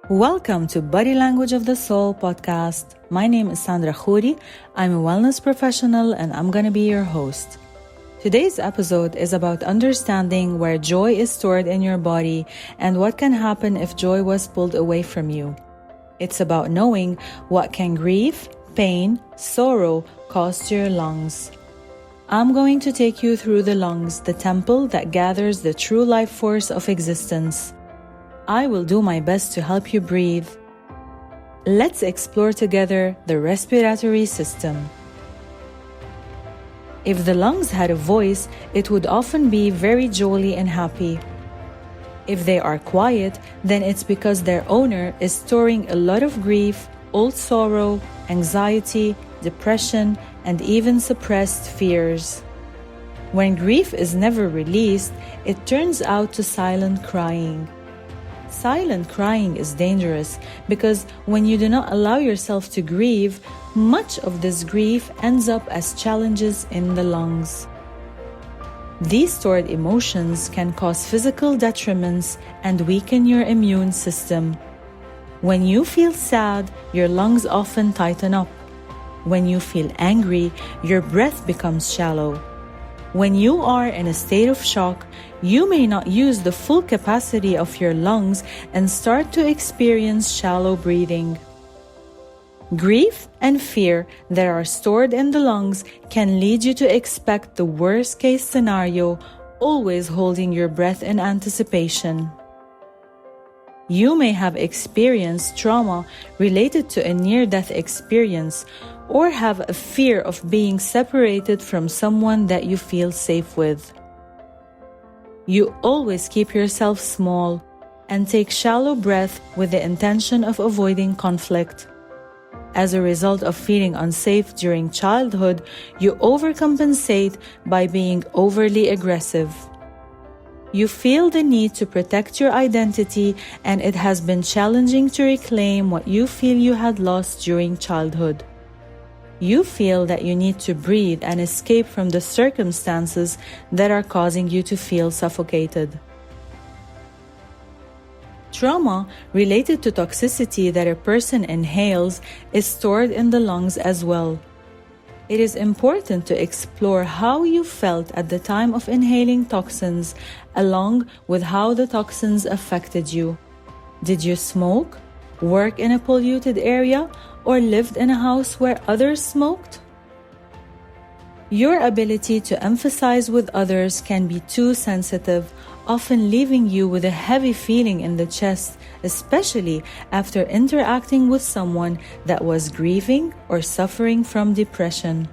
Welcome to Body Language of the Soul podcast. My name is Sandra Khoury. I'm a wellness professional and I'm going to be your host. Today's episode is about understanding where joy is stored in your body and what can happen if joy was pulled away from you. It's about knowing what can grief, pain, sorrow cause to your lungs. I'm going to take you through the lungs, the temple that gathers the true life force of existence. I will do my best to help you breathe. Let's explore together the respiratory system. If the lungs had a voice, it would often be very jolly and happy. If they are quiet, then it's because their owner is storing a lot of grief, old sorrow, anxiety, depression, and even suppressed fears. When grief is never released, it turns out to silent crying. Silent crying is dangerous because when you do not allow yourself to grieve, much of this grief ends up as challenges in the lungs. These stored emotions can cause physical detriments and weaken your immune system. When you feel sad, your lungs often tighten up. When you feel angry, your breath becomes shallow. When you are in a state of shock, you may not use the full capacity of your lungs and start to experience shallow breathing. Grief and fear that are stored in the lungs can lead you to expect the worst-case scenario, always holding your breath in anticipation. You may have experienced trauma related to a near-death experience or have a fear of being separated from someone that you feel safe with. You always keep yourself small and take shallow breath with the intention of avoiding conflict. As a result of feeling unsafe during childhood, you overcompensate by being overly aggressive. You feel the need to protect your identity, and it has been challenging to reclaim what you feel you had lost during childhood. You feel that you need to breathe and escape from the circumstances that are causing you to feel suffocated. Trauma related to toxicity that a person inhales is stored in the lungs as well. It is important to explore how you felt at the time of inhaling toxins, along with how the toxins affected you. Did you smoke, work in a polluted area, or lived in a house where others smoked? Your ability to emphasize with others can be too sensitive, often leaving you with a heavy feeling in the chest, especially after interacting with someone that was grieving or suffering from depression.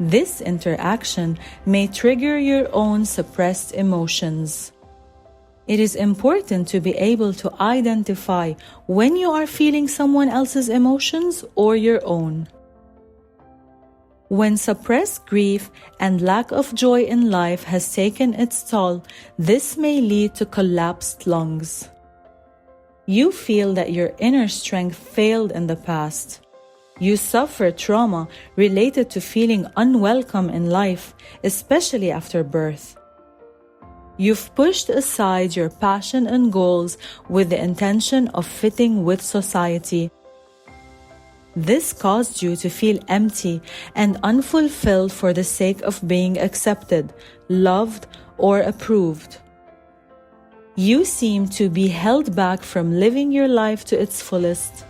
This interaction may trigger your own suppressed emotions. It is important to be able to identify when you are feeling someone else's emotions or your own. When suppressed grief and lack of joy in life has taken its toll, this may lead to collapsed lungs. You feel that your inner strength failed in the past. You suffer trauma related to feeling unwelcome in life, especially after birth. You've pushed aside your passion and goals with the intention of fitting with society. This caused you to feel empty and unfulfilled for the sake of being accepted, loved, or approved. You seem to be held back from living your life to its fullest.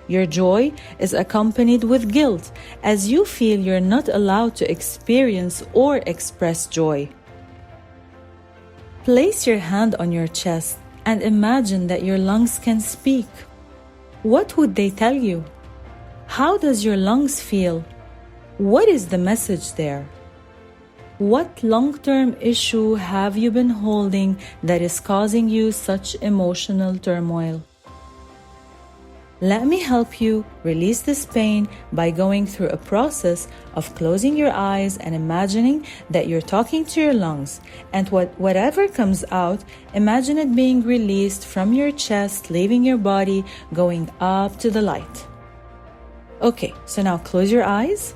Your joy is accompanied with guilt as you feel you're not allowed to experience or express joy. Place your hand on your chest and imagine that your lungs can speak. What would they tell you? How does your lungs feel? What is the message there? What long-term issue have you been holding that is causing you such emotional turmoil? Let me help you release this pain by going through a process of closing your eyes and imagining that you're talking to your lungs, and whatever comes out, imagine it being released from your chest, leaving your body, going up to the light. Okay, so now close your eyes.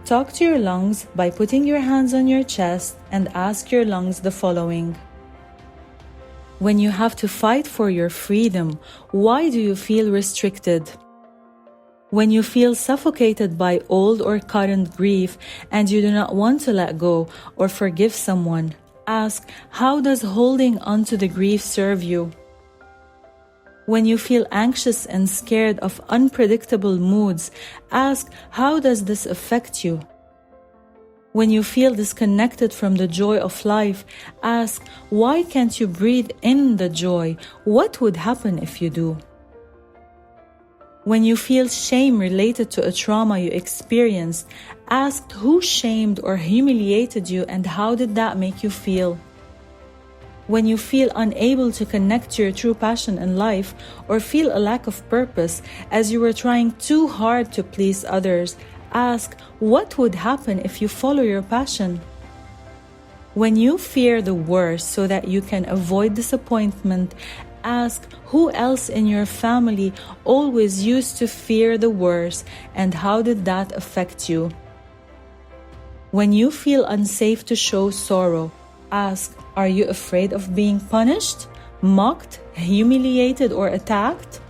Talk to your lungs by putting your hands on your chest and ask your lungs the following. When you have to fight for your freedom, why do you feel restricted? When you feel suffocated by old or current grief and you do not want to let go or forgive someone, ask, how does holding onto the grief serve you? When you feel anxious and scared of unpredictable moods, ask, how does this affect you? When you feel disconnected from the joy of life, ask, why can't you breathe in the joy? What would happen if you do? When you feel shame related to a trauma you experienced, ask who shamed or humiliated you and how did that make you feel? When you feel unable to connect to your true passion in life or feel a lack of purpose as you were trying too hard to please others, ask what would happen if you follow your passion? When you fear the worst so that you can avoid disappointment, ask who else in your family always used to fear the worst and how did that affect you? When you feel unsafe to show sorrow, ask, are you afraid of being punished, mocked, humiliated, or attacked?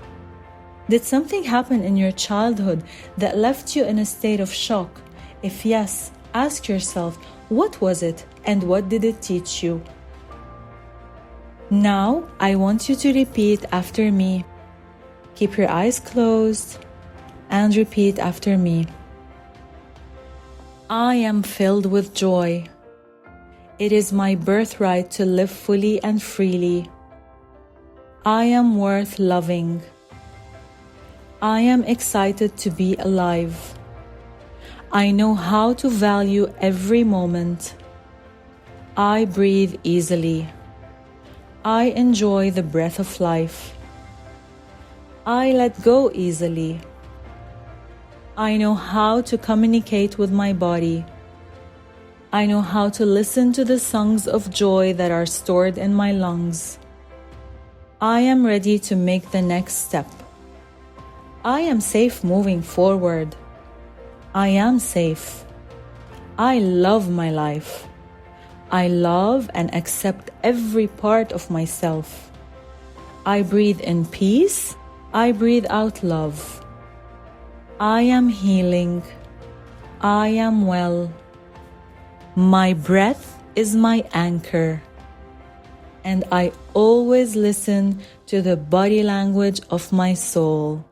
Did something happen in your childhood that left you in a state of shock? If yes, ask yourself, what was it and what did it teach you? Now, I want you to repeat after me. Keep your eyes closed and repeat after me. I am filled with joy. It is my birthright to live fully and freely. I am worth loving. I am excited to be alive. I know how to value every moment. I breathe easily. I enjoy the breath of life. I let go easily. I know how to communicate with my body. I know how to listen to the songs of joy that are stored in my lungs. I am ready to make the next step. I am safe moving forward. I am safe. I love my life. I love and accept every part of myself. I breathe in peace. I breathe out love. I am healing. I am well. My breath is my anchor. And I always listen to the body language of my soul.